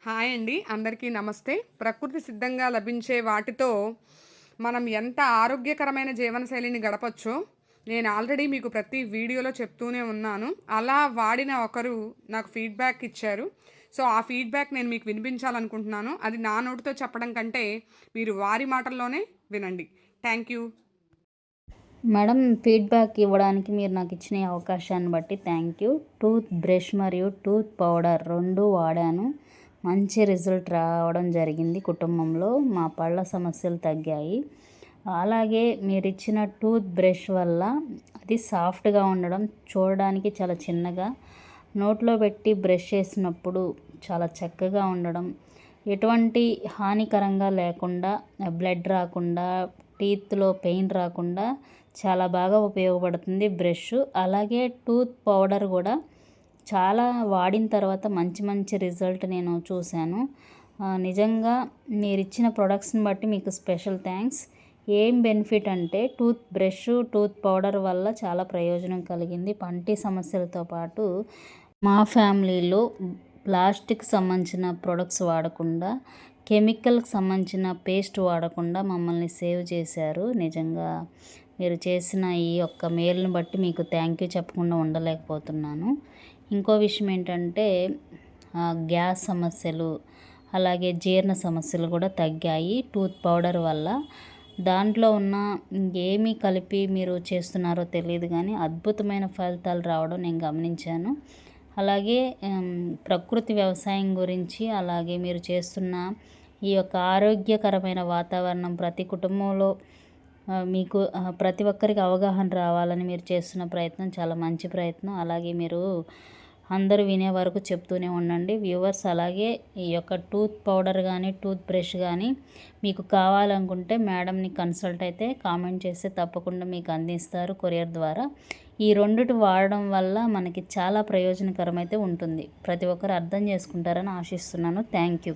Hi అండి. అందరికీ నమస్తే. ప్రకృతి సిద్ధంగా లభించే వాటితో మనం ఎంత ఆరోగ్యకరమైన జీవనశైలిని గడపొచ్చో నేను ఆల్రెడీ మీకు ప్రతి వీడియోలో చెప్తూనే ఉన్నాను. అలా వాడిన ఒకరు నాకు ఫీడ్‌బ్యాక్ ఇచ్చారు. సో, ఆ ఫీడ్‌బ్యాక్ నేను మీకు వినిపించాలనుకుంటున్నాను. అది నా నోటితో చెప్పడం కంటే మీరు వారి మాటల్లోనే వినండి. Thank you. మేడం, ఫీడ్బ్యాక్ ఇవ్వడానికి మీరు నాకు ఇచ్చిన ఈ అవకాశాన్ని బట్టి థ్యాంక్ యూ. టూత్ బ్రష్ మరియు టూత్ పౌడర్ 2 వాడాను. మంచి రిజల్ట్ రావడం జరిగింది కుటుంబంలో. మా పళ్ళ సమస్యలు తగ్గాయి. అలాగే మీరిచ్చిన టూత్ బ్రష్ వల్ల అది సాఫ్ట్‌గా ఉండడం, చూడడానికి చాలా చిన్నగా, నోట్లో పెట్టి బ్రష్ చేసినప్పుడు చాలా చక్కగా ఉండడం, ఎటువంటి హానికరంగా లేకుండా, బ్లడ్ రాకుండా, టీత్‌లో పెయిన్ రాకుండా చాలా బాగా ఉపయోగపడుతుంది బ్రష్. అలాగే టూత్ పౌడర్ కూడా చాలా వాడిన తర్వాత మంచి మంచి రిజల్ట్ నేను చూశాను. నిజంగా మీరిచ్చిన ప్రొడక్ట్స్ని బట్టి మీకు స్పెషల్ థ్యాంక్స్. ఏం బెనిఫిట్ అంటే టూత్ బ్రష్, టూత్ పౌడర్ వల్ల చాలా ప్రయోజనం కలిగింది. పంటి సమస్యలతో పాటు మా ఫ్యామిలీలో ప్లాస్టిక్ సంబంధించిన ప్రొడక్ట్స్ వాడకుండా, కెమికల్కి సంబంధించిన పేస్ట్ వాడకుండా మమ్మల్ని సేవ్ చేశారు. నిజంగా మీరు చేసిన ఈ యొక్క మేలుని బట్టి మీకు థ్యాంక్ యూ చెప్పకుండా ఉండలేకపోతున్నాను. ఇంకో విషయం ఏంటంటే గ్యాస్ సమస్యలు, అలాగే జీర్ణ సమస్యలు కూడా తగ్గాయి టూత్ పౌడర్ వల్ల. దాంట్లో ఉన్న ఏమి కలిపి మీరు చేస్తున్నారో తెలియదు కానీ అద్భుతమైన ఫలితాలు రావడం నేను గమనించాను. అలాగే ప్రకృతి వ్యవసాయం గురించి, అలాగే మీరు చేస్తున్న ఈ యొక్క ఆరోగ్యకరమైన వాతావరణం ప్రతి కుటుంబంలో మీకు ప్రతి ఒక్కరికి అవగాహన రావాలని మీరు చేస్తున్న ప్రయత్నం చాలా మంచి ప్రయత్నం. అలాగే మీరు అందరూ వినే వరకు చెప్తూనే ఉండండి వ్యూవర్స్. అలాగే ఈ యొక్క టూత్ పౌడర్ కానీ, టూత్ బ్రష్ కానీ మీకు కావాలనుకుంటే మేడంని కన్సల్ట్ అయితే కామెంట్ చేస్తే తప్పకుండా మీకు అందిస్తారు కొరియర్ ద్వారా. ఈ రెండిటి వాడడం వల్ల మనకి చాలా ప్రయోజనకరమైతే ఉంటుంది. ప్రతి ఒక్కరు అర్థం చేసుకుంటారని ఆశిస్తున్నాను. Thank you.